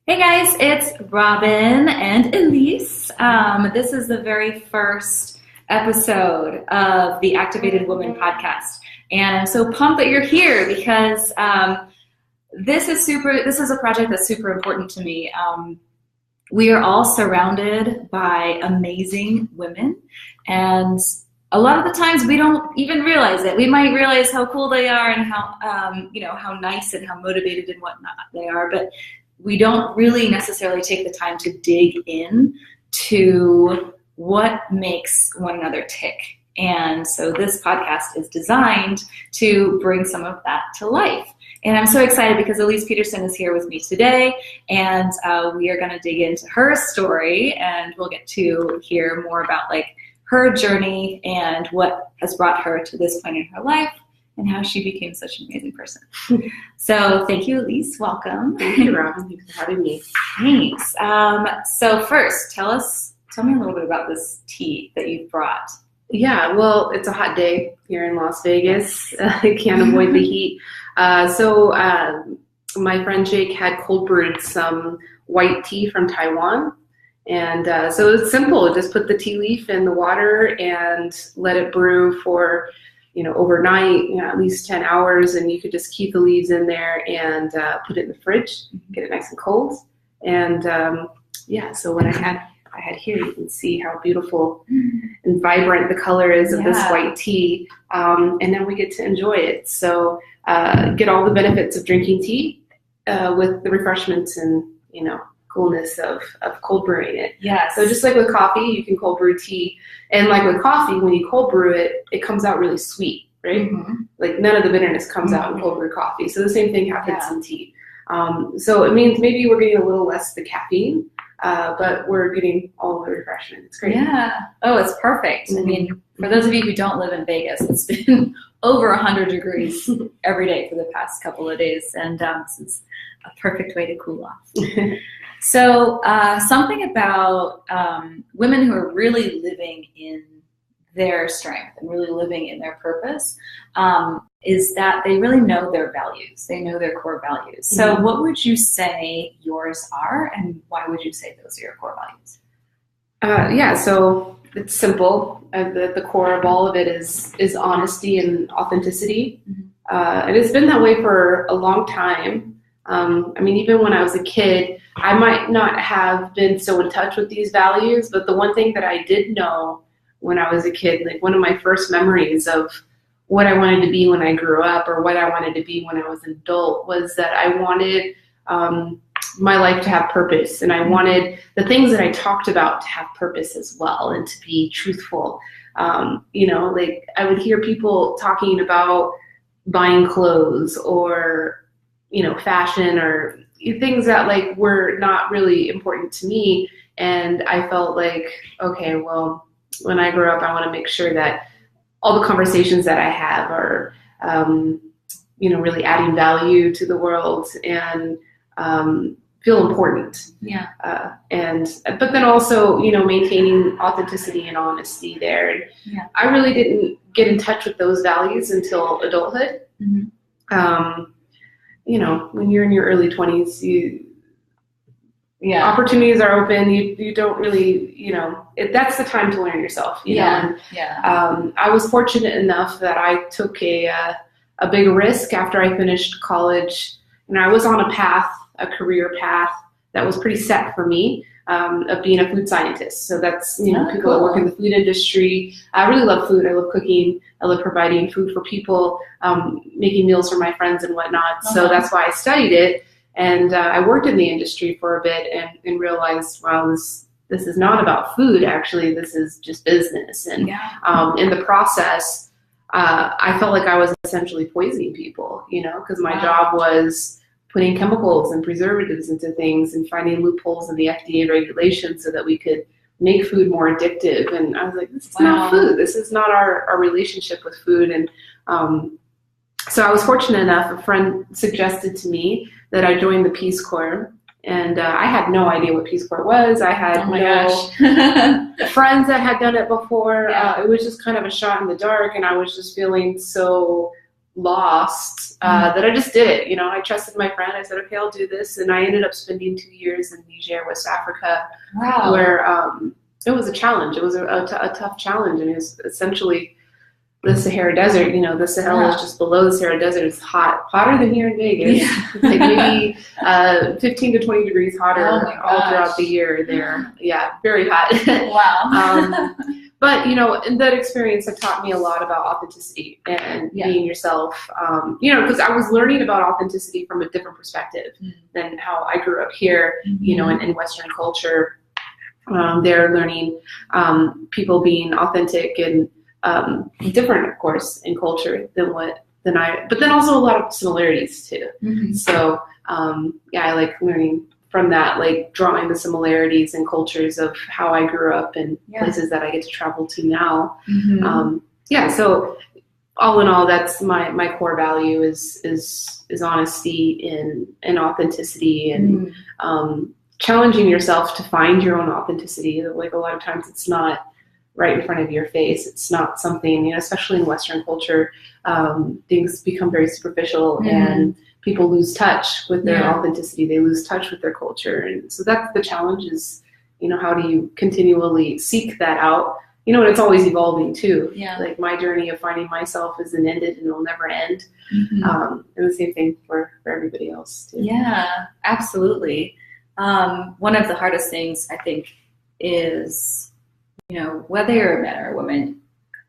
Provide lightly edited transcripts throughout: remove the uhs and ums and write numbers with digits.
Hey guys, it's Robyn and Elyse. This is the very first episode of the Activated Woman podcast. And I'm so pumped that you're here because this is a project that's super important to me. We are all surrounded by amazing women, and a lot of the times we don't even realize it. We might realize how cool they are and how nice and how motivated and whatnot they are, but we don't really necessarily take the time to dig in to what makes one another tick. And so this podcast is designed to bring some of that to life. And I'm so excited because Elyse Petersen is here with me today, and we are going to dig into her story, and we'll get to hear more about her journey and what has brought her to this point in her life and how she became such an amazing person. So thank you, Elyse. Welcome. Thank you, Robyn. Thanks for having me. Thanks. So first, tell me a little bit about this tea that you've brought. Yeah, well, it's a hot day here in Las Vegas. I can't avoid the heat. So my friend Jake had cold brewed some white tea from Taiwan. And so it's simple. Just put the tea leaf in the water and let it brew for overnight, at least 10 hours, and you could just keep the leaves in there and put it in the fridge, get it nice and cold. And so what I had here, you can see how beautiful and vibrant the color is of this white tea. And then we get to enjoy it. So get all the benefits of drinking tea with the refreshments and, coolness of cold brewing it. Yeah. So just like with coffee, you can cold brew tea. And like with coffee, when you cold brew it, it comes out really sweet, right? Mm-hmm. Like none of the bitterness comes out in cold brew coffee. So the same thing happens in tea. So it means maybe we're getting a little less of the caffeine, but we're getting all the refreshment. It's great. Yeah. Oh, it's perfect. Mm-hmm. I mean, for those of you who don't live in Vegas, it's been over 100 degrees every day for the past couple of days. And this is a perfect way to cool off. So something about women who are really living in their strength and really living in their purpose is that they really know their values. They know their core values. So what would you say yours are, and why would you say those are your core values? So it's simple. The core of all of it is honesty and authenticity. And it's been that way for a long time. Even when I was a kid, I might not have been so in touch with these values, but the one thing that I did know when I was a kid, like one of my first memories of what I wanted to be when I grew up or what I wanted to be when I was an adult was that I wanted my life to have purpose, and I wanted the things that I talked about to have purpose as well and to be truthful. I would hear people talking about buying clothes or fashion or things that were not really important to me. And I felt like, okay, well, when I grow up, I want to make sure that all the conversations that I have are, really adding value to the world and feel important. Yeah. But then also, maintaining authenticity and honesty there. And I really didn't get in touch with those values until adulthood. Mm-hmm. When you're in your early 20s, opportunities are open. You don't really, that's the time to learn yourself. I was fortunate enough that I took a big risk after I finished college, and I was on a career path that was pretty set for me, of being a food scientist. So that's, people that work in the food industry. I really love food. I love cooking. I love providing food for people, making meals for my friends and whatnot. Uh-huh. So that's why I studied it. And I worked in the industry for a bit and realized, wow, this is not about food. Actually, this is just business. And in the process, I felt like I was essentially poisoning people, because my job was putting chemicals and preservatives into things and finding loopholes in the FDA regulations so that we could make food more addictive. And I was like, this is not food. This is not our relationship with food. And so I was fortunate enough, a friend suggested to me that I join the Peace Corps. And I had no idea what Peace Corps was. I had friends that had done it before. It was just kind of a shot in the dark, and I was just feeling so lost that I just did it. I trusted my friend. I said, okay, I'll do this. And I ended up spending 2 years in Niger, West Africa, where it was a challenge. It was a tough challenge. And it was essentially the Sahara Desert. The Sahel is just below the Sahara Desert. It's hotter than here in Vegas. Yeah. Like maybe 15 to 20 degrees hotter all throughout the year there. Yeah, very hot. Wow. But, in that experience, it taught me a lot about authenticity and being yourself, because I was learning about authenticity from a different perspective than how I grew up here, in Western culture. They're learning people being authentic and different, of course, in culture than I, but then also a lot of similarities too. So, I like learning from that, like drawing the similarities and cultures of how I grew up and places that I get to travel to now. So all in all, that's my core value is honesty and authenticity and challenging yourself to find your own authenticity. Like a lot of times it's not right in front of your face. It's not something, especially in Western culture, things become very superficial and people lose touch with their authenticity. They lose touch with their culture. And so that's the challenge is, how do you continually seek that out? And it's always evolving too. Yeah. Like my journey of finding myself isn't ended and it'll never end. And the same thing for everybody else too. Yeah, absolutely. One of the hardest things I think is, whether you're a man or a woman,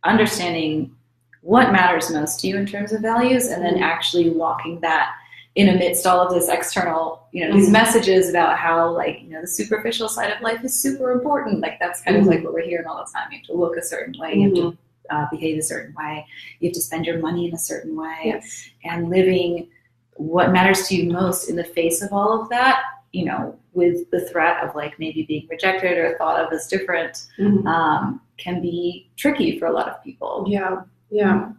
understanding what matters most to you in terms of values and then actually walking that in amidst all of this external, these messages about how the superficial side of life is super important. Like that's kind of like what we're hearing all the time. You have to look a certain way, you have to behave a certain way, you have to spend your money in a certain way, and living what matters to you most in the face of all of that, with the threat of maybe being rejected or thought of as different, can be tricky for a lot of people. Yeah.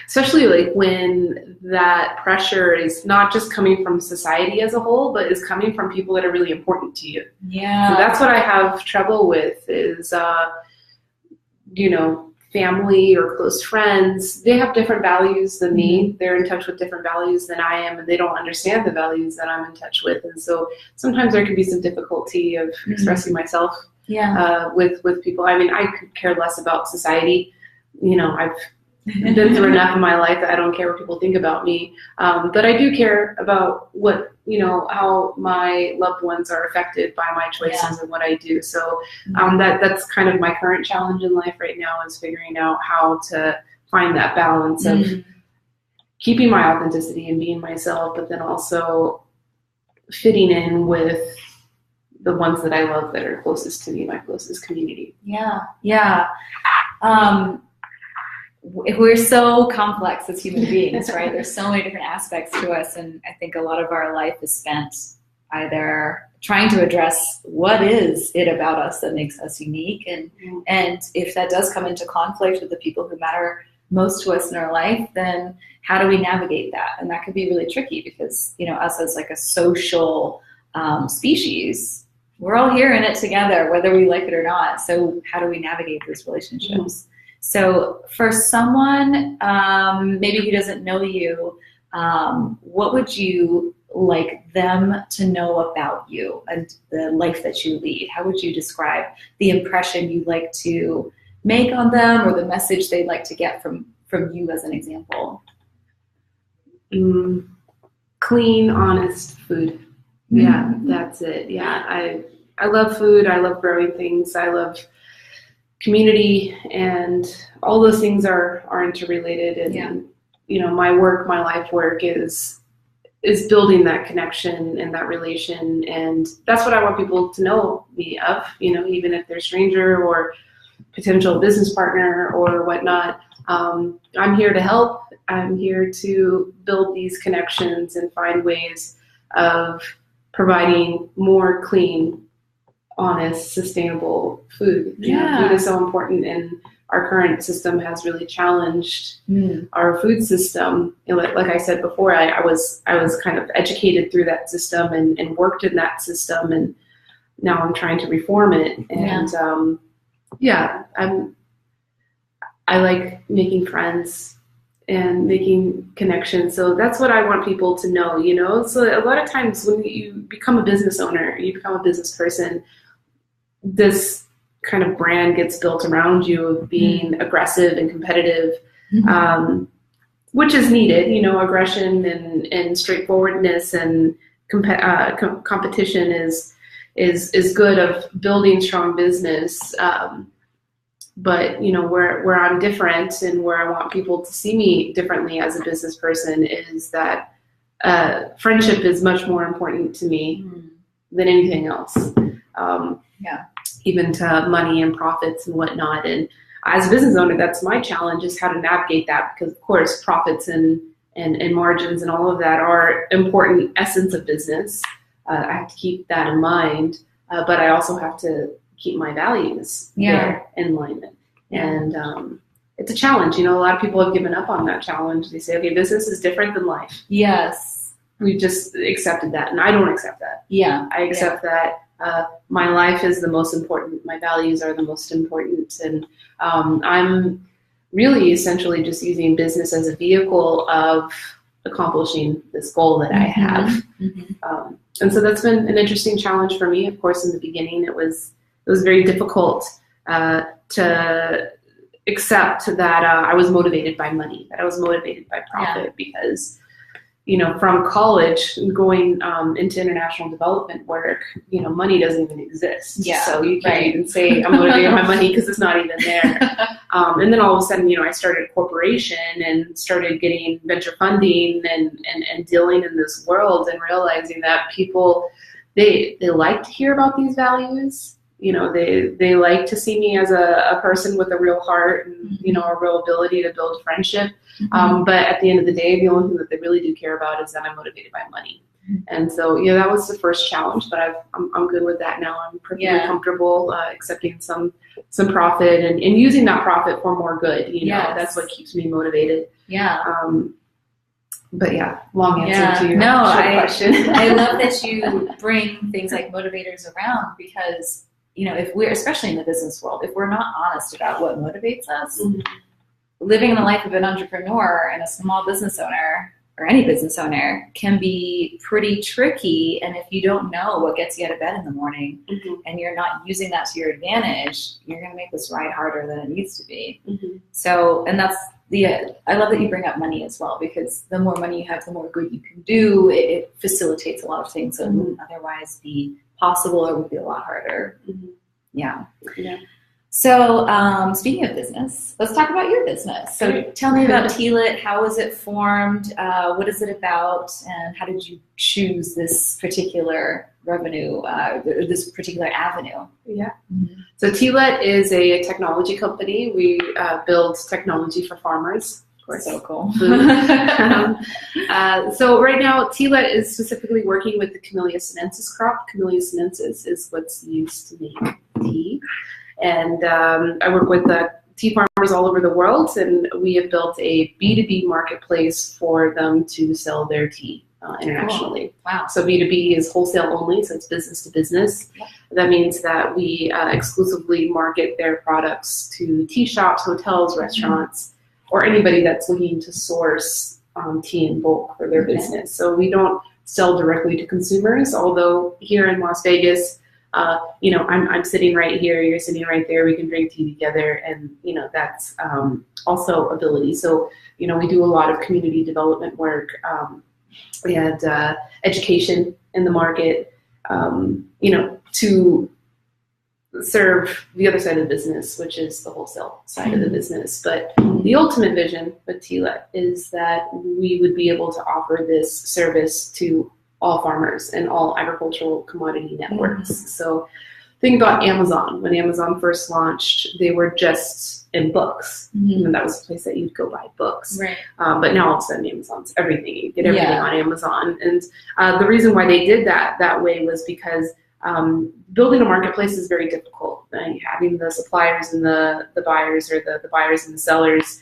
Especially when that pressure is not just coming from society as a whole, but is coming from people that are really important to you. Yeah. So that's what I have trouble with is, family or close friends. They have different values than me. They're in touch with different values than I am, and they don't understand the values that I'm in touch with. And so sometimes there can be some difficulty of expressing myself with people. I mean, I could care less about society. I've been through enough in my life that I don't care what people think about me. But I do care about what, how my loved ones are affected by my choices and what I do. So that's kind of my current challenge in life right now is figuring out how to find that balance of keeping my authenticity and being myself, but then also fitting in with the ones that I love that are closest to me, my closest community. Yeah. We're so complex as human beings, right? There's so many different aspects to us, and I think a lot of our life is spent either trying to address what is it about us that makes us unique, and if that does come into conflict with the people who matter most to us in our life, then how do we navigate that? And that could be really tricky because, us as a social species, we're all here in it together, whether we like it or not. So how do we navigate those relationships? So for someone maybe who doesn't know you, what would you like them to know about you and the life that you lead? How would you describe the impression you'd like to make on them or the message they'd like to get from you as an example? Clean, honest food. Yeah, that's it. Yeah, I love food. I love growing things. I love community, and all those things are interrelated. And my life work is building that connection and that relation, and that's what I want people to know me of. Even if they're stranger or potential business partner or whatnot, I'm here to help. I'm here to build these connections and find ways of providing more clean, honest, sustainable food. Food is so important, and our current system has really challenged our food system. Like I said before, I was kind of educated through that system and worked in that system, and now I'm trying to reform it. And I like making friends and making connections. So that's what I want people to know, you know. So a lot of times when you become a business owner, you become a business person, this kind of brand gets built around you of being aggressive and competitive, which is needed, you know. Aggression and straightforwardness and competition is good of building strong business. But, you know, where I'm different and where I want people to see me differently as a business person is that friendship is much more important to me than anything else. Even to money and profits and whatnot. And as a business owner, that's my challenge, is how to navigate that, because of course profits and margins and all of that are important essence of business. I have to keep that in mind, but I also have to keep my values there in alignment. And it's a challenge. You know, a lot of people have given up on that challenge. They say, okay, business is different than life. Yes. We've just accepted that. And I don't accept that. Yeah. I accept that my life is the most important. My values are the most important. And I'm really essentially just using business as a vehicle of accomplishing this goal that I have. And so that's been an interesting challenge for me. Of course, in the beginning, it was very difficult to accept that I was motivated by money, that I was motivated by profit, because, you know, from college going into international development work, you know, money doesn't even exist. So you can't even say I'm motivated by money because it's not even there. And then all of a sudden, you know, I started a corporation and started getting venture funding and dealing in this world and realizing that people, they like to hear about these values. You know, they like to see me as a person with a real heart and, you know, a real ability to build friendship. But at the end of the day, the only thing that they really do care about is that I'm motivated by money. And so, you know, that was the first challenge, but I'm good with that now. I'm perfectly comfortable accepting some profit and using that profit for more good. You know, that's what keeps me motivated. But yeah, long answer to your question. I love that you bring things like motivators around, because, you know, if we're, especially in the business world, if we're not honest about what motivates us, living the life of an entrepreneur and a small business owner, or any business owner, can be pretty tricky. And if you don't know what gets you out of bed in the morning, and you're not using that to your advantage, you're going to make this ride harder than it needs to be. So, and that's I love that you bring up money as well, because the more money you have, the more good you can do. It facilitates a lot of things that wouldn't otherwise be possible or would be a lot harder. So speaking of business, let's talk about your business. So tell me about Tealet. How was it formed? What is it about? And how did you choose this particular revenue, this particular avenue? So Tealet is a technology company. We build technology for farmers. Of course. So cool. So right now, Tealet is specifically working with the Camellia sinensis crop. Camellia sinensis is what's used to make tea. And I work with tea farmers all over the world, and we have built a B2B marketplace for them to sell their tea internationally. Cool. Wow. So B2B is wholesale only, so it's business to business. That means that we exclusively market their products to tea shops, hotels, restaurants, or anybody that's looking to source tea in bulk for their business. So we don't sell directly to consumers, although here in Las Vegas, you know, I'm sitting right here, you're sitting right there, we can drink tea together, and, you know, that's also ability. So, you know, we do a lot of community development work, and education in the market, you know, to serve the other side of the business, which is the wholesale side of the business. But the ultimate vision with Tealet is that we would be able to offer this service to all farmers and all agricultural commodity networks. So think about Amazon. When Amazon first launched, they were just in books. And that was the place that you'd go buy books. But now all of a sudden Amazon's everything. You get everything on Amazon. And the reason why they did that way was because building a marketplace is very difficult. Having the suppliers and the buyers, or the buyers and the sellers,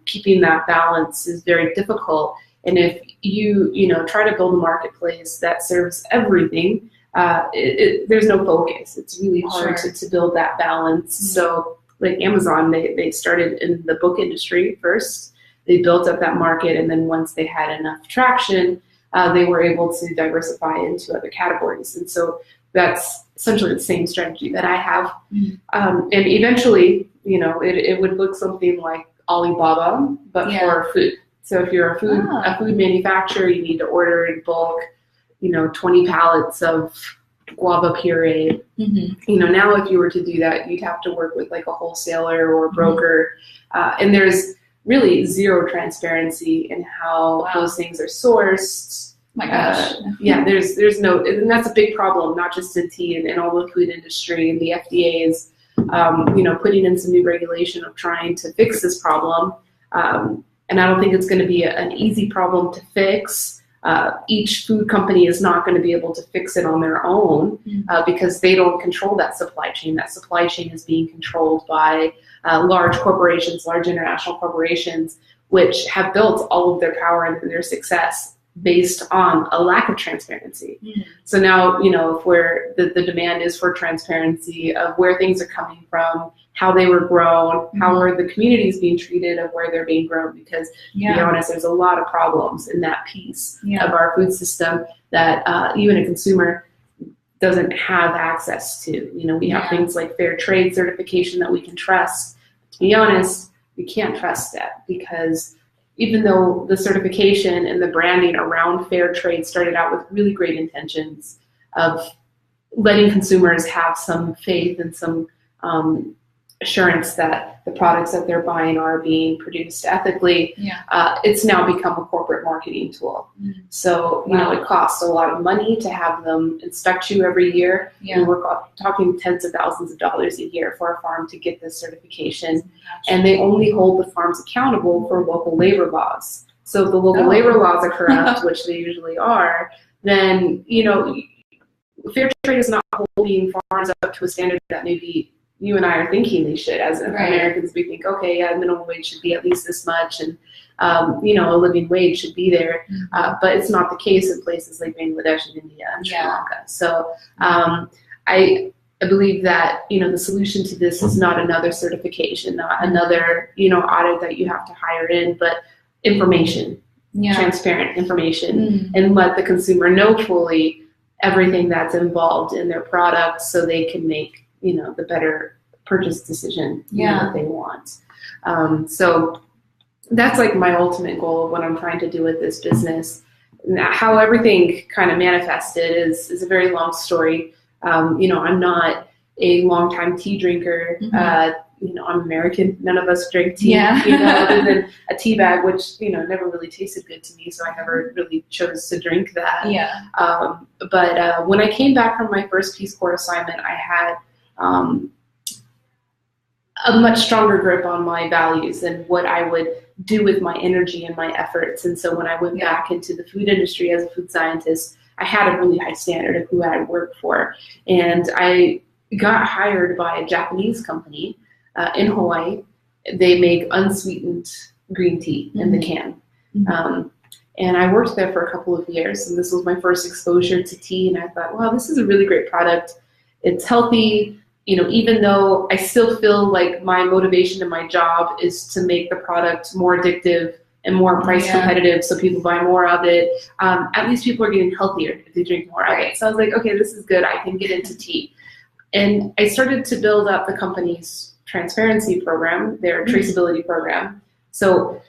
keeping that balance is very difficult. And if you know, try to build a marketplace that serves everything, there's no focus. It's really hard to build that balance. So like Amazon, they started in the book industry first. they built up that market, and then once they had enough traction, they were able to diversify into other categories. And so that's essentially the same strategy that I have. And eventually, it would look something like Alibaba, but for food. So if you're a food manufacturer, you need to order in bulk, 20 pallets of guava puree. Now if you were to do that, you'd have to work with like a wholesaler or a broker. And there's really zero transparency in how those things are sourced. My gosh. There's no, and that's a big problem, not just in tea and all the food industry. And the FDA is, putting in some new regulation of trying to fix this problem. And I don't think it's going to be an easy problem to fix. Each food company is not going to be able to fix it on their own because they don't control that supply chain. That supply chain is being controlled by large corporations, large international corporations, which have built all of their power and their success based on a lack of transparency. So now, if the demand is for transparency of where things are coming from, how they were grown, how are the communities being treated of where they're being grown, because to be honest, there's a lot of problems in that piece of our food system that even a consumer doesn't have access to. We have things like Fairtrade certification that we can trust. To be honest, we can't trust that, because even though the certification and the branding around Fairtrade started out with really great intentions of letting consumers have some faith and some assurance that the products that they're buying are being produced ethically, it's now become a corporate marketing tool. So, it costs a lot of money to have them inspect you every year. We're talking tens of thousands of dollars a year for a farm to get this certification. And they only hold the farms accountable for local labor laws. So if the local labor laws are corrupt, which they usually are, then, fair trade is not holding farms up to a standard that maybe you and I are thinking they should. As Americans, we think, okay, minimum wage should be at least this much, and a living wage should be there. But it's not the case in places like Bangladesh and India and Sri Lanka. So I believe that the solution to this is not another certification, not another audit that you have to hire in, but information, transparent information, and let the consumer know fully everything that's involved in their product, so they can make the better purchase decision that they want. So that's like my ultimate goal of what I'm trying to do with this business. How everything kind of manifested is a very long story. I'm not a longtime tea drinker. I'm American. None of us drink tea, other than a tea bag, which, never really tasted good to me. So I never really chose to drink that. But when I came back from my first Peace Corps assignment, I had a much stronger grip on my values and what I would do with my energy and my efforts. And so when I went back into the food industry as a food scientist, I had a really high standard of who I would work for. And I got hired by a Japanese company in Hawaii. They make unsweetened green tea in the can. And I worked there for a couple of years, and this was my first exposure to tea. And I thought, wow, this is a really great product. It's healthy. Even though I still feel like my motivation in my job is to make the product more addictive and more price competitive so people buy more of it, at least people are getting healthier if they drink more of it. So I was like, okay, this is good. I can get into tea. And I started to build up the company's transparency program, their traceability program. So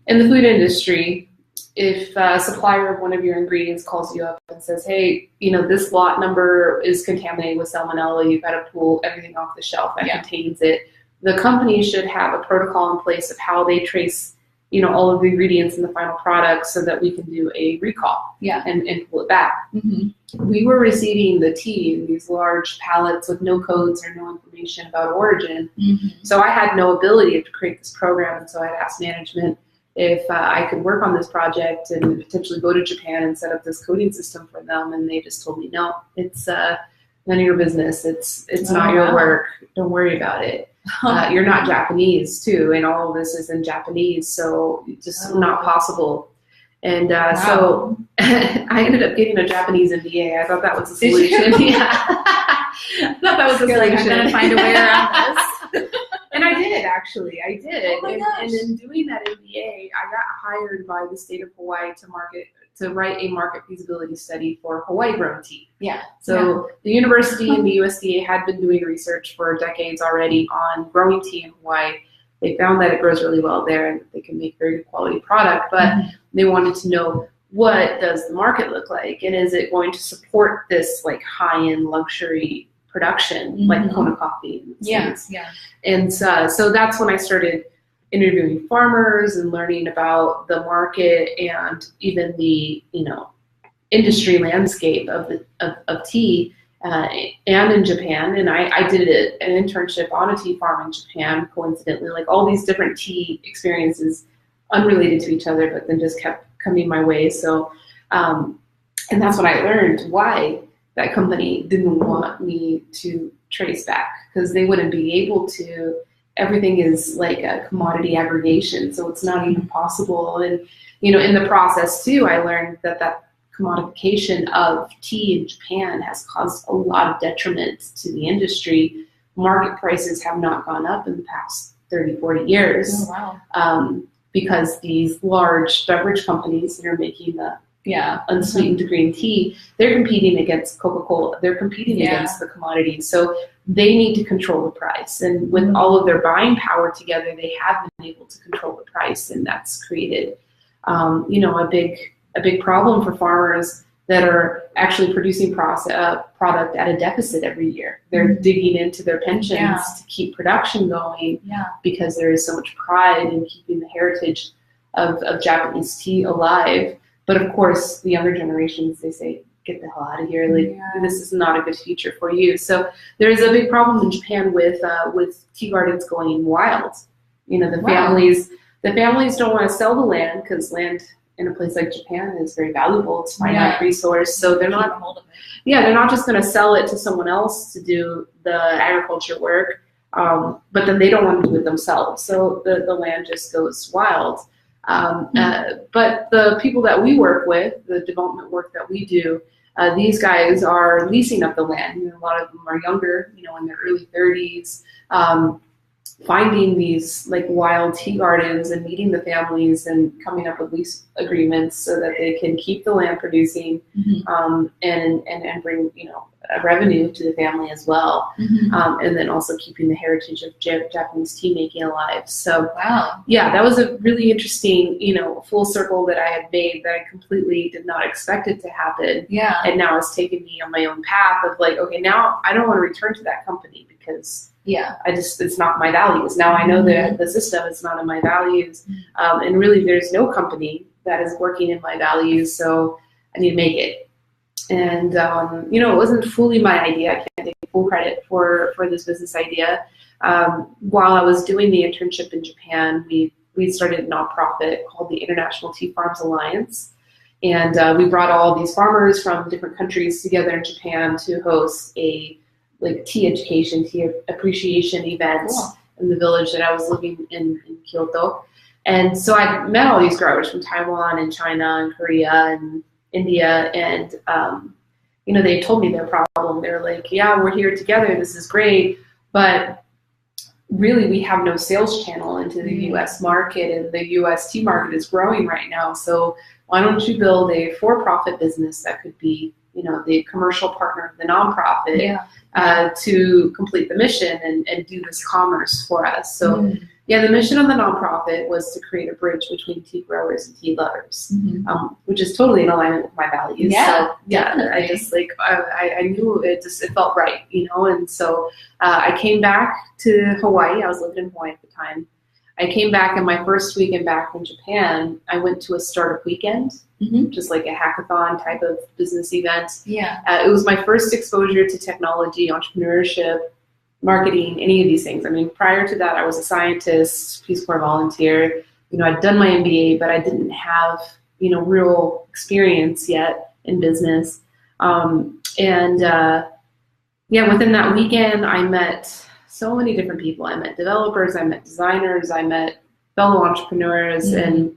in the food industry, if a supplier of one of your ingredients calls you up and says, hey, this lot number is contaminated with salmonella, you've got to pull everything off the shelf that contains it, the company should have a protocol in place of how they trace all of the ingredients in the final product so that we can do a recall and pull it back. We were receiving the tea in these large pallets with no codes or no information about origin. So I had no ability to create this program, and so I asked management if I could work on this project and potentially go to Japan and set up this coding system for them. And they just told me, no, it's none of your business. It's not your work. Don't worry about it. You're not Japanese too, and all of this is in Japanese, so it's just not possible. And so I ended up getting a Japanese MBA. I thought that was a solution. I thought that was a solution. I'm going to find a way around this. And I did, actually. I did. Oh my gosh. And in doing that MBA, I got hired by the state of Hawaii to write a market feasibility study for Hawaii grown tea. Yeah. So the university and the USDA had been doing research for decades already on growing tea in Hawaii. They found that it grows really well there and they can make very good quality product, but they wanted to know, what does the market look like? And is it going to support this like high-end luxury production, like Kona coffee? And so that's when I started interviewing farmers and learning about the market and even the industry landscape of tea and in Japan. And I did an internship on a tea farm in Japan, coincidentally, like all these different tea experiences unrelated to each other, but then just kept coming my way. So and that's when I learned why that company didn't want me to trace back, because they wouldn't be able to. Everything is like a commodity aggregation, so it's not even possible. And in the process too, I learned that commodification of tea in Japan has caused a lot of detriment to the industry. Market prices have not gone up in the past 30, 40 years. Oh, wow. Because these large beverage companies that are making the unsweetened green tea, they're competing against Coca-Cola. They're competing against the commodities. So they need to control the price. And with all of their buying power together, they have been able to control the price. And that's created, a big problem for farmers that are actually producing product at a deficit every year. They're digging into their pensions to keep production going because there is so much pride in keeping the heritage of Japanese tea alive. But of course, the younger generations, they say, get the hell out of here. Like, this is not a good future for you. So there's a big problem in Japan with tea gardens going wild. The families don't want to sell the land, because land in a place like Japan is very valuable. It's a finite resource. So they're not they're not just going to sell it to someone else to do the agriculture work. But then they don't want to do it themselves. So the land just goes wild. But the people that we work with, the development work that we do, these guys are leasing up the land. A lot of them are younger, in their early 30s, finding these like wild tea gardens and meeting the families and coming up with lease agreements so that they can keep the land producing and bring a revenue to the family as well, and then also keeping the heritage of Japanese tea making alive. So that was a really interesting full circle that I had made that I completely did not expect it to happen. And now it's taken me on my own path of like, okay, now I don't want to return to that company because it's not my values. Now I know that the system is not in my values, and really there's no company that is working in my values, so I need to make it. And it wasn't fully my idea. I can't take full credit for this business idea. While I was doing the internship in Japan, we started a nonprofit called the International Tea Farms Alliance, and we brought all these farmers from different countries together in Japan to host a tea education, tea appreciation event in the village that I was living in Kyoto. And so I met all these growers from Taiwan and China and Korea and India, and they told me their problem. They're like, we're here together, this is great, but really we have no sales channel into the US market, and the US tea market is growing right now. So why don't you build a for-profit business that could be the commercial partner of the nonprofit to complete the mission and do this commerce for us. So the mission of the nonprofit was to create a bridge between tea growers and tea lovers, which is totally in alignment with my values. I just I knew it felt right, and so I came back to Hawaii. I was living in Hawaii at the time. I came back, and my first weekend back from Japan, I went to a startup weekend, just like a hackathon type of business event. It was my first exposure to technology, entrepreneurship, marketing, any of these things. I mean, prior to that, I was a scientist, Peace Corps volunteer. I'd done my MBA, but I didn't have, real experience yet in business. Within that weekend, I met so many different people. I met developers, I met designers, I met fellow entrepreneurs, and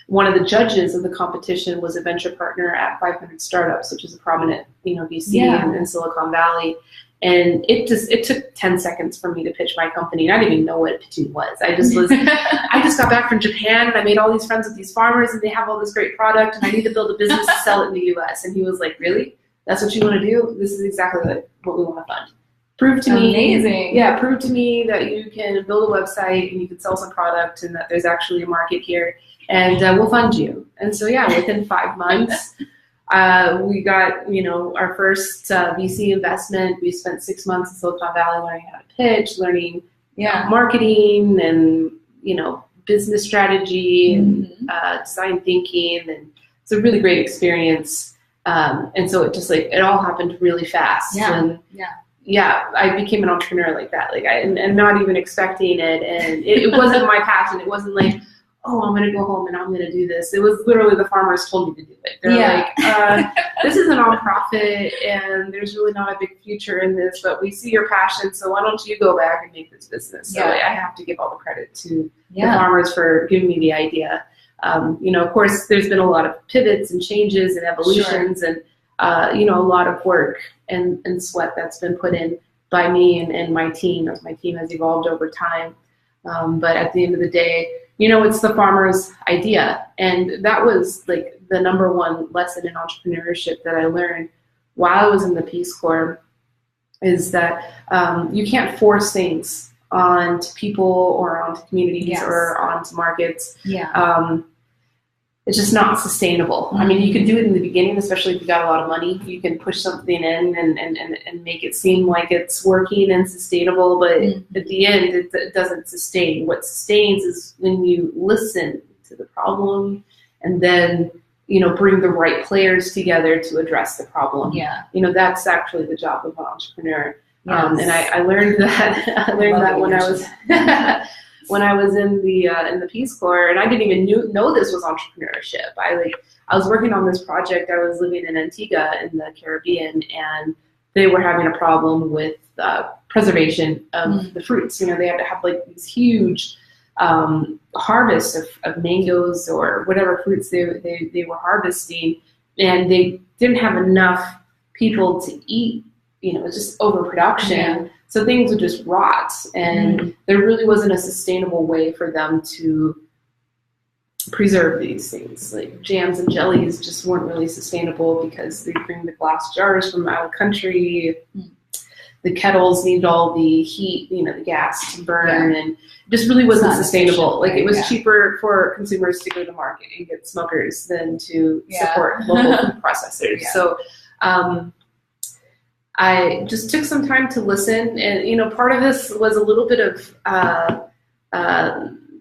one of the judges of the competition was a venture partner at 500 Startups, which is a prominent, VC in Silicon Valley. And it took 10 seconds for me to pitch my company. And I didn't even know what pitching was. I just got back from Japan and I made all these friends with these farmers and they have all this great product and I need to build a business to sell it in the US. And he was like, really? That's what you want to do? This is exactly what we want to fund. Prove to me that you can build a website and you can sell some product and that there's actually a market here, and we'll fund you. And so within 5 months, we got our first VC investment. We spent 6 months in Silicon Valley learning how to pitch, learning marketing and business strategy and design thinking, and it's a really great experience. And so it all happened really fast. I became an entrepreneur like that, and not even expecting it. And it wasn't my passion. It wasn't like, oh, I'm going to go home and I'm going to do this. It was literally the farmers told me to do it. They're like, this is a nonprofit and there's really not a big future in this, but we see your passion. So why don't you go back and make this business? So I have to give all the credit to the farmers for giving me the idea. Of course, there's been a lot of pivots and changes and evolutions and, a lot of work and sweat that's been put in by me and my team as my team has evolved over time. But at the end of the day, it's the farmer's idea. And that was the number one lesson in entrepreneurship that I learned while I was in the Peace Corps, is that you can't force things onto people or onto communities or onto markets. It's just not sustainable. I mean, you can do it in the beginning, especially if you got a lot of money. You can push something in and make it seem like it's working and sustainable, but at the end, it doesn't sustain. What sustains is when you listen to the problem and then, bring the right players together to address the problem. That's actually the job of an entrepreneur. And I learned that. That when I was when I was in the Peace Corps, and I didn't even know this was entrepreneurship. I was working on this project. I was living in Antigua in the Caribbean, and they were having a problem with preservation of the fruits. They had to have these huge harvests of mangoes or whatever fruits they were harvesting, and they didn't have enough people to eat. It was just overproduction. So things would just rot, and there really wasn't a sustainable way for them to preserve these things. Like jams and jellies just weren't really sustainable because they bring the glass jars from out of the country. The kettles needed all the heat, the gas to burn, and it just really wasn't sustainable. It was cheaper for consumers to go to the market and get smokers than to support local food processors. So I just took some time to listen, and part of this was a little bit of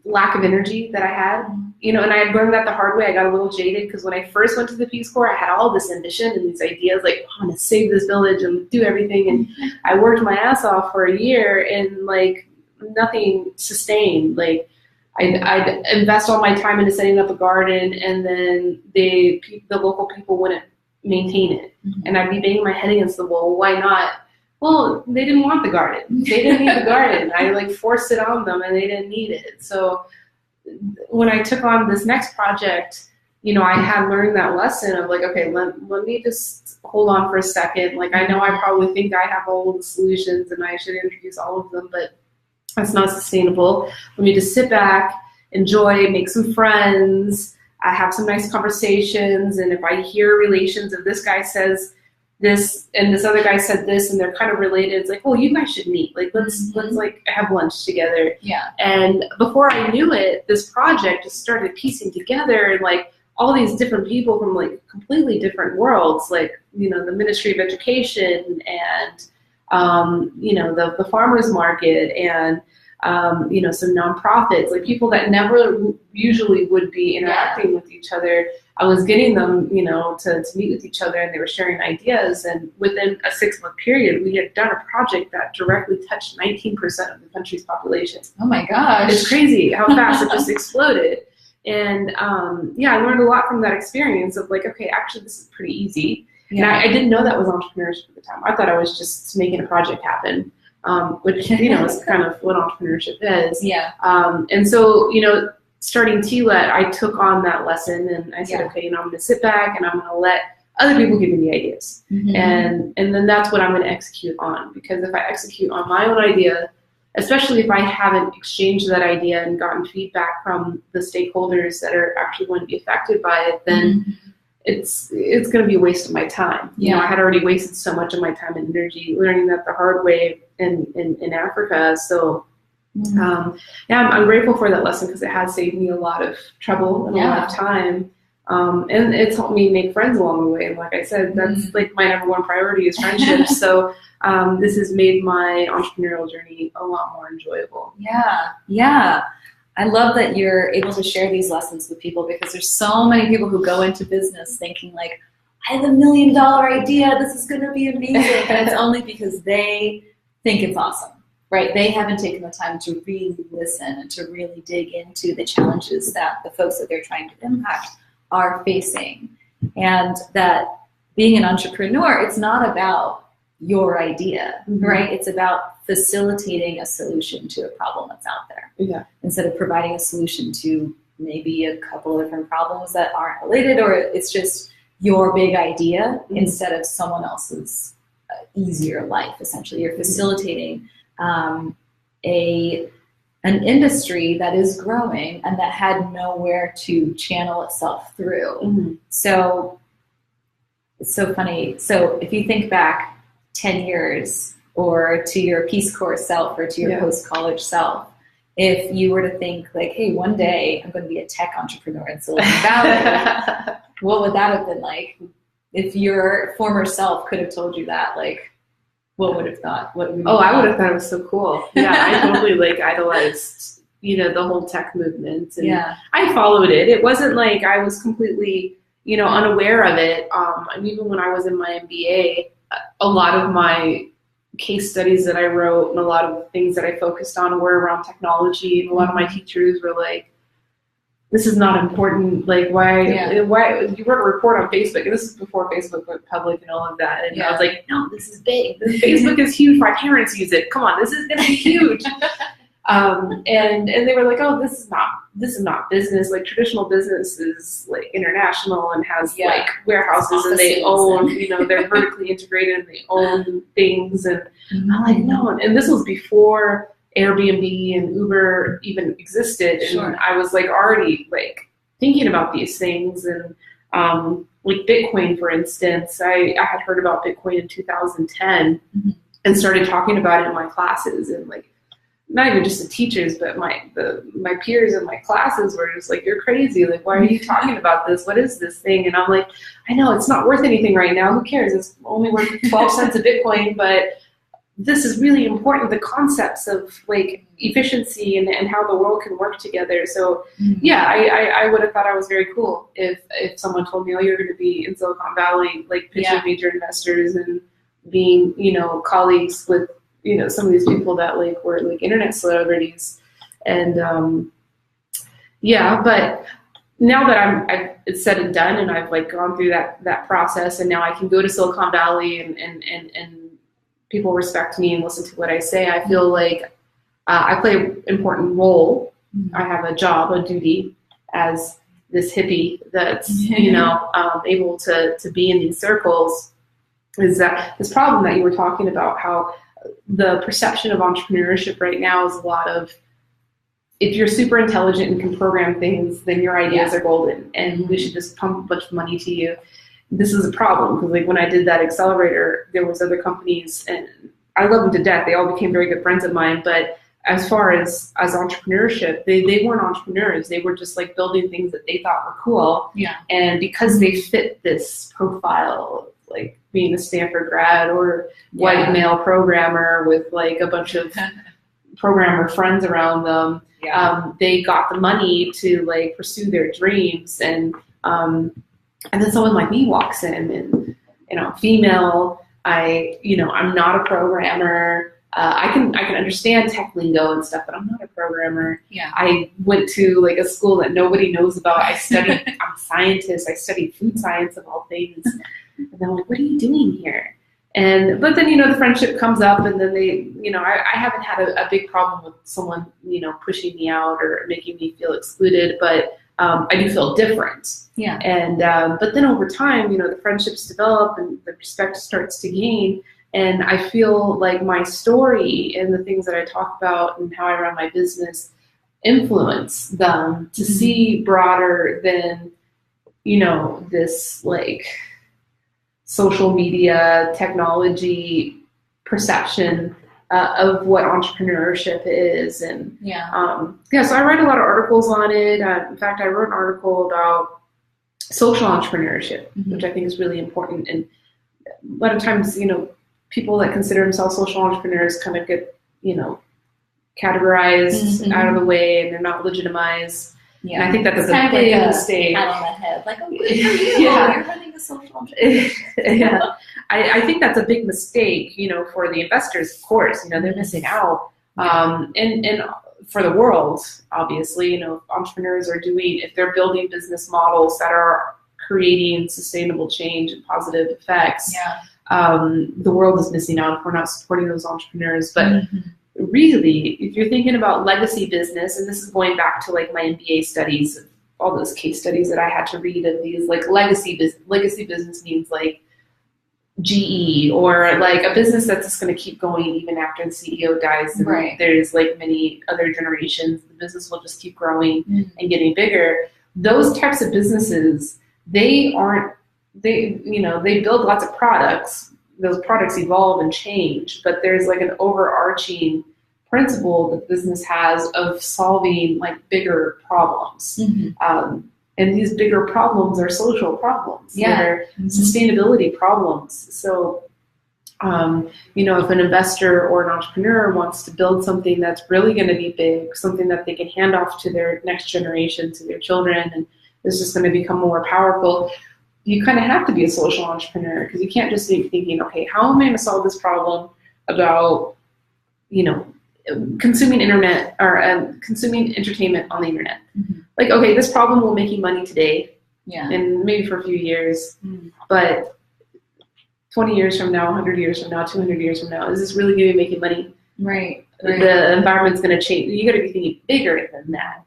lack of energy that I had, and I had learned that the hard way. I got a little jaded because when I first went to the Peace Corps, I had all this ambition and these ideas, I'm gonna save this village and do everything, and I worked my ass off for a year, and nothing sustained. I'd invest all my time into setting up a garden, and then the local people wouldn't maintain it, and I'd be banging my head against the wall. Why not? Well, they didn't want the garden. They didn't need the garden. I forced it on them, and they didn't need it. So when I took on this next project, I had learned that lesson of okay, let me just hold on for a second. I know I probably think I have all of the solutions and I should introduce all of them, but that's not sustainable. Let me just sit back, enjoy, make some friends, I have some nice conversations, and if I hear relations of this guy says this and this other guy said this and they're kind of related, it's well, you guys should meet. Let's have lunch together. And before I knew it, this project just started piecing together, and all these different people from completely different worlds, the Ministry of Education and the farmers market and some nonprofits, people that never usually would be interacting with each other. I was getting them, to meet with each other, and they were sharing ideas. And within a 6-month period, we had done a project that directly touched 19% of the country's population. Oh my gosh. It's crazy how fast it just exploded. And I learned a lot from that experience of okay, actually this is pretty easy. And I didn't know that was entrepreneurship at the time. I thought I was just making a project happen. Which is kind of what entrepreneurship is. And so starting Tealet, I took on that lesson, and I said, okay, I'm going to sit back and I'm going to let other people give me the ideas. And then that's what I'm going to execute on, because if I execute on my own idea, especially if I haven't exchanged that idea and gotten feedback from the stakeholders that are actually going to be affected by it, then it's going to be a waste of my time. You know, I had already wasted so much of my time and energy learning that the hard way in Africa. So I'm grateful for that lesson, because it has saved me a lot of trouble and a lot of time. And it's helped me make friends along the way. And like I said, that's like my number one priority is friendships. So this has made my entrepreneurial journey a lot more enjoyable. Yeah. I love that you're able to share these lessons with people, because there's so many people who go into business thinking like, I have $1 million idea, this is going to be amazing. And it's only because they think it's awesome, right? They haven't taken the time to really listen and to really dig into the challenges that the folks that they're trying to impact are facing. And that being an entrepreneur, it's not about your idea, right? It's about facilitating a solution to a problem that's out there. Instead of providing a solution to maybe a couple of different problems that aren't related, or it's just your big idea instead of someone else's easier life. Essentially, you're facilitating an industry that is growing and that had nowhere to channel itself through. So it's so funny. So if you think back 10 years or to your Peace Corps self or to your post-college self, if you were to think like, hey, one day I'm going to be a tech entrepreneur in Silicon Valley, what would that have been like? If your former self could have told you that, like, what would have thought? I would have thought it was so cool. I totally like idolized, the whole tech movement. And I followed it. It wasn't like I was completely, unaware of it. And even when I was in my MBA, a lot of my case studies that I wrote and a lot of things that I focused on were around technology. And a lot of my teachers were like, this is not important. Like, why you wrote a report on Facebook? And this is before Facebook went public and all of that. And I was like, no, this is big. Facebook is huge. My parents use it. Come on, this is going to be huge. And they were like, oh, this is not business. Like, traditional business is like international and has like warehouses and they own, they're vertically integrated and they own things. And I'm like, no. And this was before Airbnb and Uber even existed. And I was like already like thinking about these things. And like Bitcoin, for instance, I had heard about Bitcoin in 2010 and started talking about it in my classes. And like, not even just the teachers, but my peers in my classes were just like, you're crazy. Like, why are you talking about this? What is this thing? And I'm like, I know it's not worth anything right now. Who cares? It's only worth 12 cents a Bitcoin, but this is really important. The concepts of like efficiency and how the world can work together. So I would have thought I was very cool if someone told me, oh, you're going to be in Silicon Valley, like pitching major investors and being, colleagues with, some of these people that like were like internet celebrities. And but now that it's said and done and I've like gone through that process, and now I can go to Silicon Valley and people respect me and listen to what I say, I feel like I play an important role. I have a job, a duty as this hippie that's, able to be in these circles. Is that this problem that you were talking about, how the perception of entrepreneurship right now is a lot of, if you're super intelligent and can program things, then your ideas are golden and we should just pump a bunch of money to you. This is a problem because like when I did that accelerator, there was other companies and I love them to death. They all became very good friends of mine. But as far as entrepreneurship, they weren't entrepreneurs. They were just like building things that they thought were cool. And because they fit this profile, like being a Stanford grad or white male programmer with like a bunch of programmer friends around them, they got the money to like pursue their dreams. And then someone like me walks in and, female, I'm not a programmer. I can understand tech lingo and stuff, but I'm not a programmer. I went to like a school that nobody knows about. I'm a scientist. I studied food science of all things. And then I'm like, what are you doing here? But then, the friendship comes up and then they, I haven't had a big problem with someone, pushing me out or making me feel excluded. But I do feel different. Yeah. And but then over time, you know, the friendships develop and the respect starts to gain. And I feel like my story and the things that I talk about and how I run my business influence them to see broader than, you know, this like social media technology perception of what entrepreneurship is. And so I write a lot of articles on it. In fact, I wrote an article about social entrepreneurship, which I think is really important. And a lot of times, you know, people that consider themselves social entrepreneurs kind of get, you know, categorized out of the way, and they're not legitimized. Yeah. And I think that's a big mistake. Pat on the head, like, oh, good for you. You're running a social entrepreneur. I think that's a big mistake, you know, for the investors, of course. You know, they're missing out. And for the world, obviously, you know, entrepreneurs are doing, if they're building business models that are creating sustainable change and positive effects, the world is missing out if we're not supporting those entrepreneurs. But really, if you're thinking about legacy business, and this is going back to like my MBA studies, all those case studies that I had to read of these, like legacy business means like GE, or like a business that's just going to keep going even after the CEO dies. And there's like many other generations, the business will just keep growing and getting bigger. Those types of businesses, they build lots of products. Those products evolve and change, but there's like an overarching principle that business has of solving like bigger problems. And these bigger problems are social problems. They're sustainability problems. So, you know, if an investor or an entrepreneur wants to build something that's really going to be big, something that they can hand off to their next generation, to their children, and is just going to become more powerful, you kind of have to be a social entrepreneur, because you can't just be thinking, okay, how am I going to solve this problem about, you know, consuming internet or consuming entertainment on the internet. Like, okay, this problem will make you money today, and maybe for a few years, but 20 years from now, 100 years from now, 200 years from now, is this really going to be making money? Right. The environment's going to change. You got to be thinking bigger than that.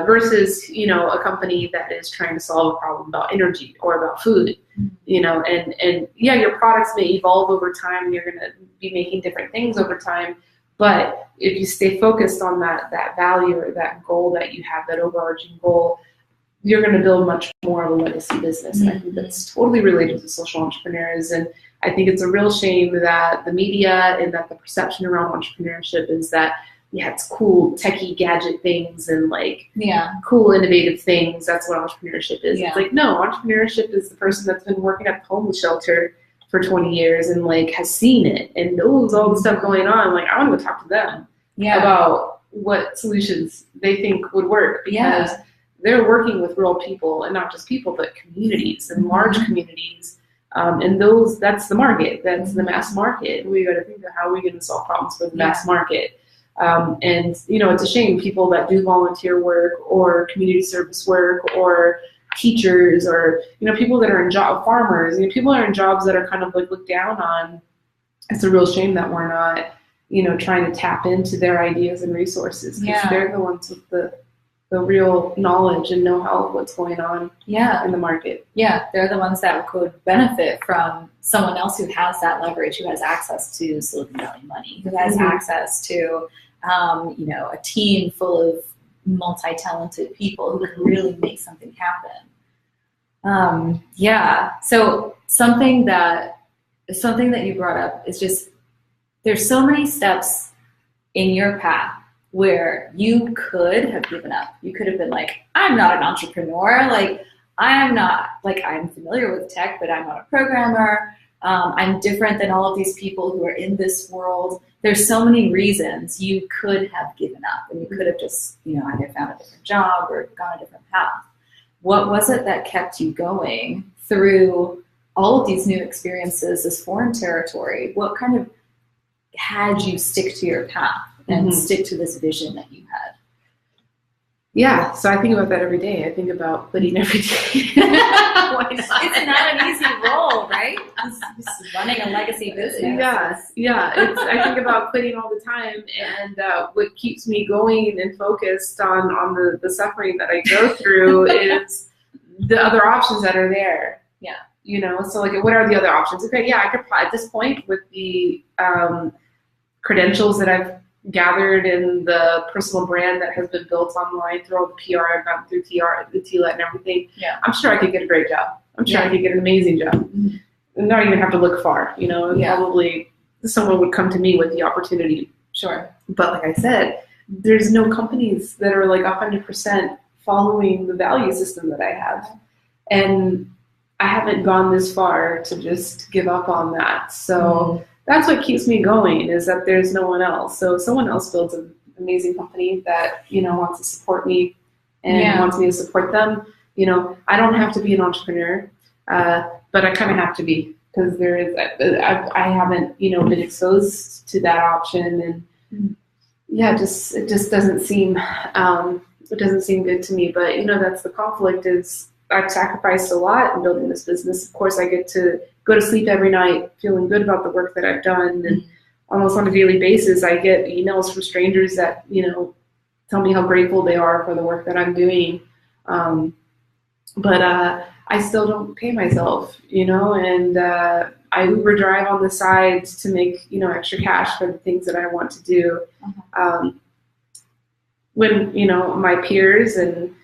Versus, you know, a company that is trying to solve a problem about energy or about food, you know, and your products may evolve over time. You're going to be making different things over time, but if you stay focused on that value or that goal that you have, that overarching goal, you're going to build much more of a legacy business. And I think that's totally related to social entrepreneurs. And I think it's a real shame that the media and that the perception around entrepreneurship is that, it's cool techie gadget things and like cool innovative things. That's what entrepreneurship is. It's like, no, entrepreneurship is the person that's been working at the homeless shelter for 20 years and like has seen it and knows all the stuff going on. Like, I want to go talk to them about what solutions they think would work, because they're working with real people, and not just people, but communities and large communities. And that's the market. That's the mass market. We got to think of how we can solve problems for the mass market. And, you know, it's a shame people that do volunteer work or community service work or teachers or, you know, people that are in farmers, you know, people are in jobs that are kind of like looked down on. It's a real shame that we're not, you know, trying to tap into their ideas and resources, because they're the ones with the real knowledge and know-how of what's going on in the market. They're the ones that could benefit from someone else who has that leverage, who has access to Silicon Valley money, who has access to, you know, a team full of multi-talented people who can really make something happen. So something that you brought up is just, there's so many steps in your path where you could have given up. You could have been like, I'm not an entrepreneur. Like, I'm familiar with tech, but I'm not a programmer. I'm different than all of these people who are in this world. There's so many reasons you could have given up, and you could have just, you know, either found a different job or gone a different path. What was it that kept you going through all of these new experiences, this foreign territory? What kind of had you stick to your path and stick to this vision that you had? Yeah, so I think about that every day. I think about quitting every day. Why not? It's not an easy role, right? Just running a legacy business. Yeah. I think about quitting all the time, and what keeps me going and focused on the suffering that I go through is the other options that are there. Yeah. So like, what are the other options? Okay, yeah, I could at this point with the credentials that I've gathered in the personal brand that has been built online through all the PR I've gotten through the Tealet and everything. Yeah. I'm sure I could get a great job. I'm sure I could get an amazing job. Mm-hmm. Not even have to look far, Probably someone would come to me with the opportunity. Sure. But like I said, there's no companies that are like 100% following the value system that I have. And I haven't gone this far to just give up on that. So that's what keeps me going, is that there's no one else. So if someone else builds an amazing company that, wants to support me and wants me to support them, I don't have to be an entrepreneur, but I kind of have to be, because I haven't, been exposed to that option. And it just doesn't seem, good to me. But, that's the conflict, is I've sacrificed a lot in building this business. Of course, I get to go to sleep every night feeling good about the work that I've done. And almost on a daily basis, I get emails from strangers that, tell me how grateful they are for the work that I'm doing. But I still don't pay myself, and I Uber drive on the side to make, extra cash for the things that I want to do. When, my peers and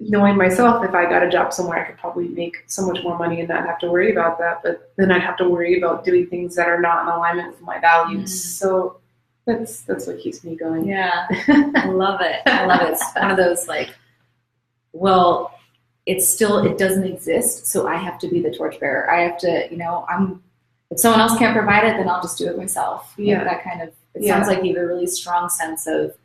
knowing myself, if I got a job somewhere, I could probably make so much more money and not have to worry about that. But then I'd have to worry about doing things that are not in alignment with my values. So that's what keeps me going. Yeah, I love it. It's one of those it doesn't exist, so I have to be the torchbearer. I have to, if someone else can't provide it, then I'll just do it myself. Yeah. That kind of, it sounds like you have a really strong sense of,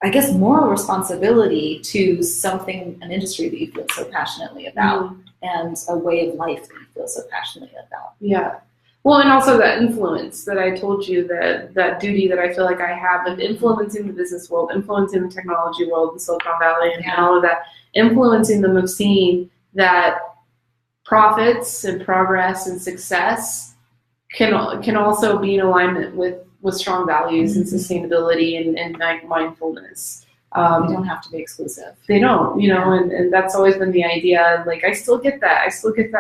I guess, moral responsibility to an industry that you feel so passionately about, and a way of life that you feel so passionately about. Yeah. Well, and also that influence that I told you, that duty that I feel like I have of influencing the business world, influencing the technology world in Silicon Valley, and all of that, influencing them of seeing that profits and progress and success can also be in alignment with strong values and sustainability and mindfulness. They don't have to be exclusive. They don't, and that's always been the idea. Like, I still get that.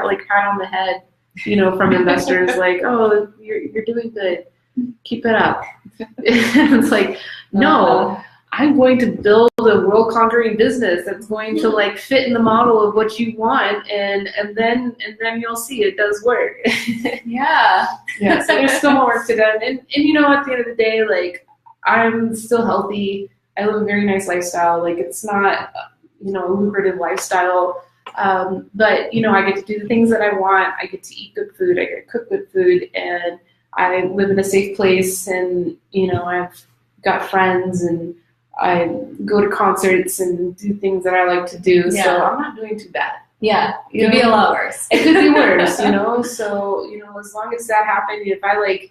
Like, pat on the head, from investors, like, oh, you're doing good. Keep it up. It's like, no, I'm going to build a world-conquering business that's going to fit in the model of what you want, and then you'll see it does work. Yeah. So there's still more work to do, and at the end of the day, I'm still healthy. I live a very nice lifestyle. It's not a lucrative lifestyle, but I get to do the things that I want. I get to eat good food. I get to cook good food, and I live in a safe place, and I've got friends, and I go to concerts and do things that I like to do. Yeah. So I'm not doing too bad. Yeah, it could be a lot worse. It could be worse, So, as long as that happened, if I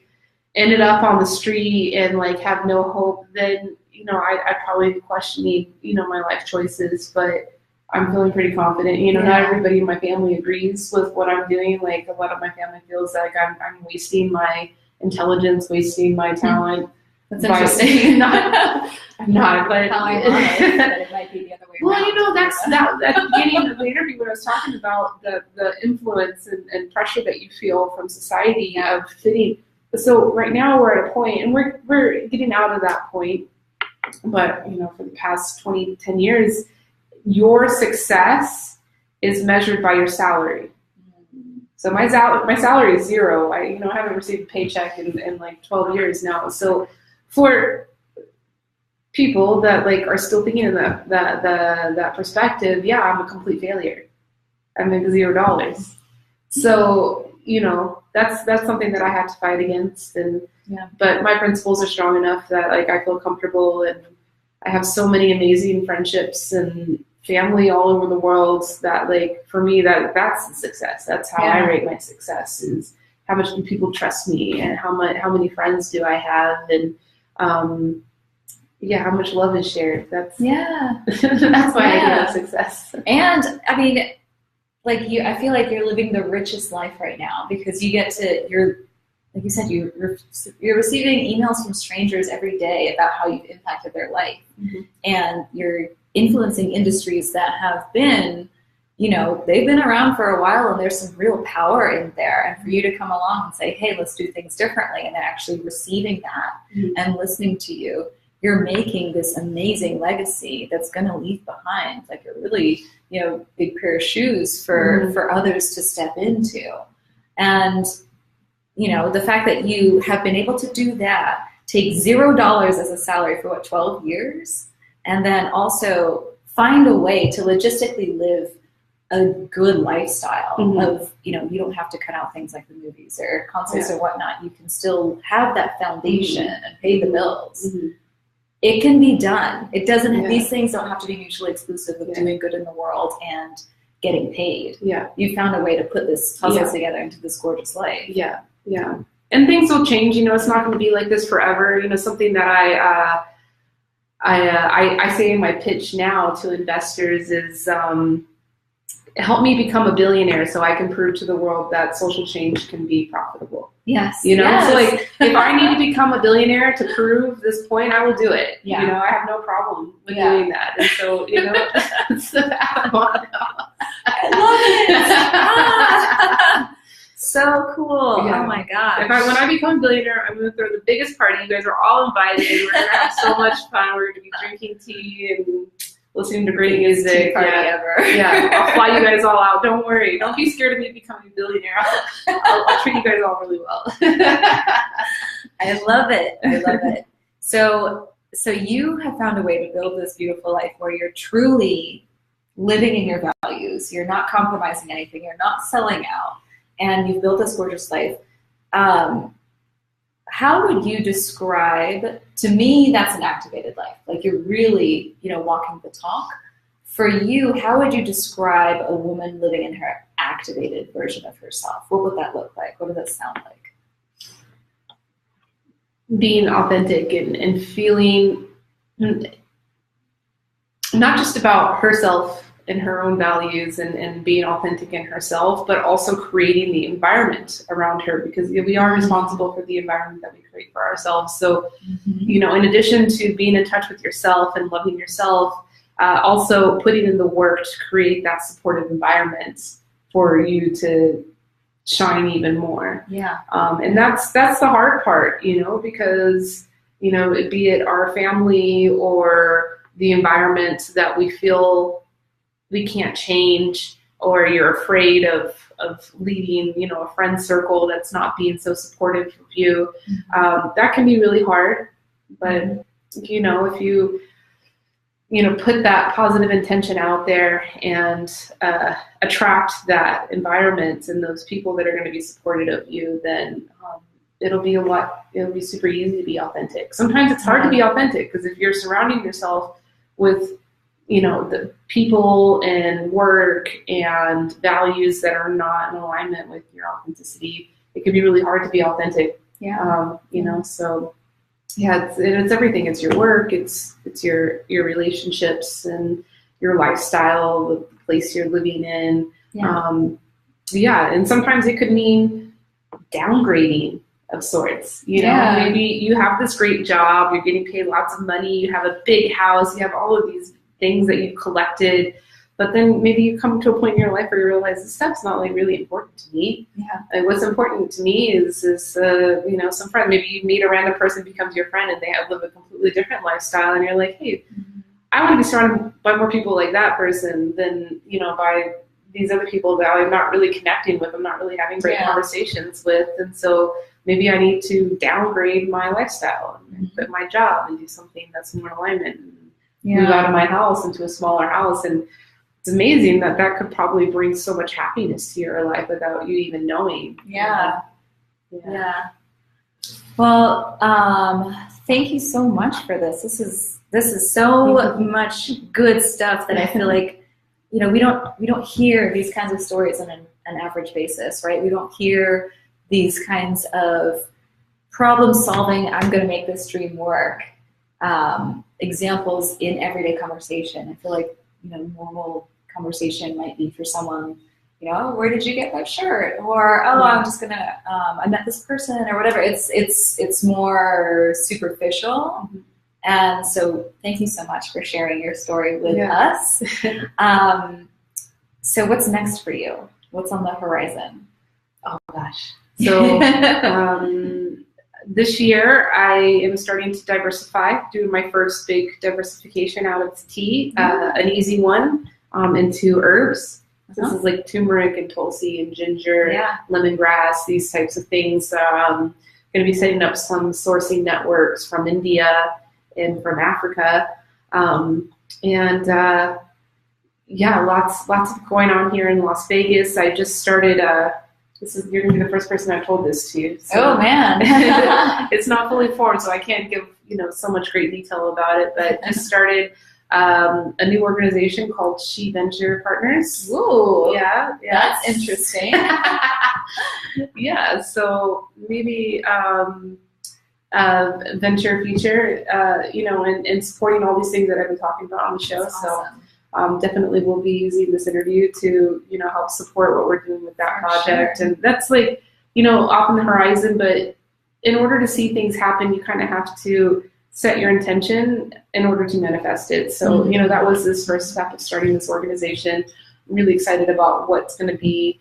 ended up on the street and have no hope, then, I'd probably be questioning, my life choices. But I'm feeling pretty confident. Not everybody in my family agrees with what I'm doing. A lot of my family feels like I'm wasting my intelligence, wasting my talent. That's interesting. I'm not, but how ironic that it might be the other way around. Well, that's at the beginning of the interview when I was talking about the influence and pressure that you feel from society of fitting. So right now we're at a point, and we're getting out of that point. But for the past 10 years, your success is measured by your salary. So my salary is zero. I haven't received a paycheck in 12 years now. So for people that are still thinking in that perspective, yeah, I'm a complete failure. I make $0. So that's something that I have to fight against. And but my principles are strong enough that I feel comfortable, and I have so many amazing friendships and family all over the world that for me that's the success. That's how I rate my success, is how much do people trust me, and how many friends do I have, and how much love is shared. That's why I have success. And I mean, like I feel like you're living the richest life right now, because you get to, like you said, you're receiving emails from strangers every day about how you've impacted their life. Mm-hmm. And you're influencing industries that have been, they've been around for a while, and there's some real power in there. And for you to come along and say, hey, let's do things differently, and they're actually receiving that mm-hmm. and listening to you, you're making this amazing legacy that's going to leave behind like a really, big pair of shoes for others to step into. And, the fact that you have been able to do that, take $0 as a salary for 12 years, and then also find a way to logistically live a good lifestyle mm-hmm. of, you don't have to cut out things like the movies or concerts or whatnot. You can still have that foundation mm-hmm. and pay the bills. Mm-hmm. It can be done. It doesn't, these things don't have to be mutually exclusive of doing good in the world and getting paid. Yeah. You found a way to put this puzzle together into this gorgeous life. Yeah. Yeah. And things will change, it's not going to be like this forever. Something that I say in my pitch now to investors is, help me become a billionaire so I can prove to the world that social change can be profitable. Yes. So like, if I need to become a billionaire to prove this point, I will do it. Yeah. I have no problem with doing that. And so, that's the path I love it. So cool. Yeah. Oh my gosh. When I become a billionaire, I'm going to throw the biggest party. You guys are all invited. We're going to have so much fun. We're going to be drinking tea and listening to great music. Party ever. Yeah. I'll fly you guys all out. Don't worry. Don't be scared of me becoming a billionaire. I'll treat you guys all really well. I love it. I love it. So you have found a way to build this beautiful life where you're truly living in your values. You're not compromising anything. You're not selling out. And you've built this gorgeous life. How would you describe, to me, that's an activated life. Like you're really, walking the talk. For you, how would you describe a woman living in her activated version of herself? What would that look like? What would that sound like? Being authentic and feeling not just about herself and her own values and being authentic in herself, but also creating the environment around her, because we are responsible for the environment that we create for ourselves. So, in addition to being in touch with yourself and loving yourself, also putting in the work to create that supportive environment for you to shine even more. Yeah. And that's the hard part, because, be it our family or the environment that we feel we can't change, or you're afraid of leaving, a friend circle that's not being so supportive of you. That can be really hard. But, if you, put that positive intention out there and attract that environment and those people that are going to be supportive of you, then it'll be super easy to be authentic. Sometimes it's hard to be authentic, because if you're surrounding yourself with the people and work and values that are not in alignment with your authenticity, it can be really hard to be authentic. Yeah. So yeah, it's everything. It's your work, it's your relationships and your lifestyle, the place you're living in. Yeah. And sometimes it could mean downgrading of sorts. Maybe you have this great job, you're getting paid lots of money, you have a big house, you have all of these things that you've collected, but then maybe you come to a point in your life where you realize this stuff's not like really important to me. Yeah. And what's important to me is some friend. Maybe you meet a random person, becomes your friend, and they live a completely different lifestyle, and you're like, hey, I want to be surrounded by more people like that person than by these other people that I'm not really connecting with, I'm not really having great conversations with, and so maybe I need to downgrade my lifestyle and quit my job and do something that's more in alignment. Move out of my house into a smaller house. And it's amazing that could probably bring so much happiness to your life without you even knowing. Yeah. Well, thank you so much for this. This is so much good stuff that I feel like, we don't hear these kinds of stories on an average basis, right? We don't hear these kinds of problem solving, I'm going to make this dream work. Examples in everyday conversation. I feel like, normal conversation might be for someone, where did you get that shirt? Or, oh, I'm just gonna, I met this person or whatever. It's more superficial. Mm-hmm. And so thank you so much for sharing your story with us. So what's next for you? What's on the horizon? Oh gosh. So this year I am starting to diversify, doing my first big diversification out of tea, an easy one, into herbs. This is like turmeric and tulsi and ginger, lemongrass, these types of things. I'm going to be setting up some sourcing networks from India and from Africa. Lots of going on here in Las Vegas. I just started, you're going to be the first person I've told this to. So oh man. It's not fully formed, so I can't give, so much great detail about it, but just started a new organization called She Venture Partners. Ooh, yeah, that's interesting. Yeah, so maybe venture future, and supporting all these things that I've been talking about on the show. That's awesome. So definitely we'll be using this interview to help support what we're doing with that project. Sure. And that's like off on the horizon, but in order to see things happen, you kind of have to set your intention in order to manifest it. So, that was this first step of starting this organization. I'm really excited about what's going to be,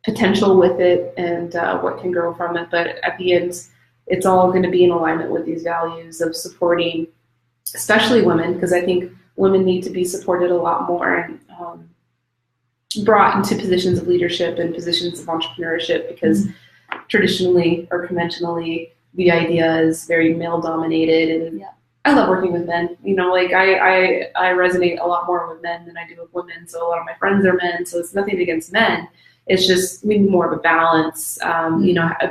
potential with it and what can grow from it. But at the end, it's all going to be in alignment with these values of supporting, especially women, because I think women need to be supported a lot more and brought into positions of leadership and positions of entrepreneurship, because traditionally or conventionally, the idea is very male dominated, and I love working with men. I resonate a lot more with men than I do with women. So a lot of my friends are men. So it's nothing against men. It's just maybe more of a balance.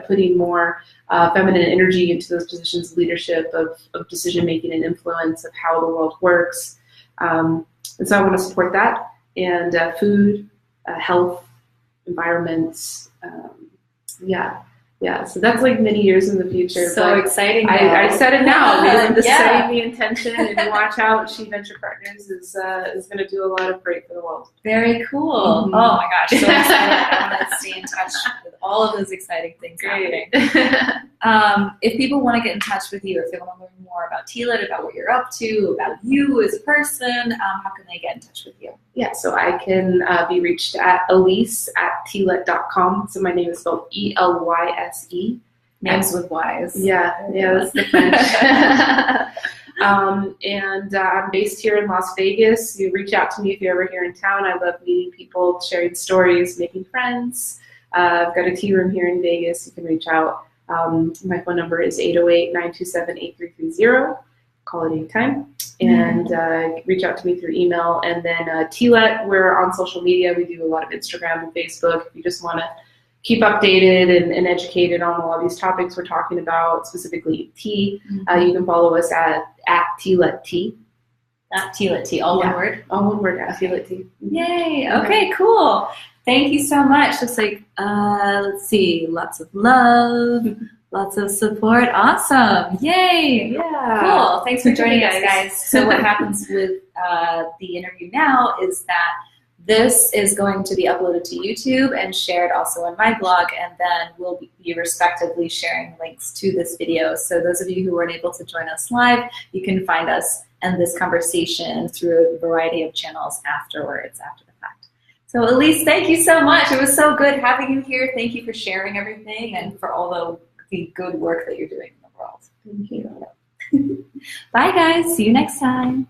Putting more feminine energy into those positions of leadership, of decision making and influence of how the world works. And so I want to support that, and food, health, environment. Yeah, so that's like many years in the future. So exciting. I said it now. I'm just setting the intention, and watch out. She Venture Partners is going to do a lot of great for the world. Very cool. Mm-hmm. Oh my gosh, so excited. I want to stay in touch with all of those exciting things happening. If people want to get in touch with you, if they want to learn more about Tealet, about what you're up to, about you as a person, how can they get in touch with you? Yeah, so I can be reached at Elyse@tealet.com. So my name is spelled Elyse. Names with Y's. Yeah, that's the French. And I'm based here in Las Vegas. You reach out to me if you're ever here in town. I love meeting people, sharing stories, making friends. I've got a tea room here in Vegas. You can reach out. My phone number is 808-927-8330. Call it anytime. And reach out to me through email. And then Tealet, we're on social media. We do a lot of Instagram and Facebook. If you just want to keep updated and educated on all of these topics we're talking about, specifically tea, you can follow us at Tealet Tea. At Tealet Tea, all one word? All one word, at Tealet Tea. Yay, okay, cool. Thank you so much. Just like, let's see, lots of love, lots of support. Awesome. Yay. Yeah. Cool. Thanks for joining us, guys. So what happens with the interview now is that this is going to be uploaded to YouTube and shared also on my blog, and then we'll be respectively sharing links to this video. So those of you who weren't able to join us live, you can find us and this conversation through a variety of channels afterwards, after the fact. So Elyse, thank you so much. It was so good having you here. Thank you for sharing everything and for all the good work that you're doing in the world. Thank you. Bye guys, see you next time.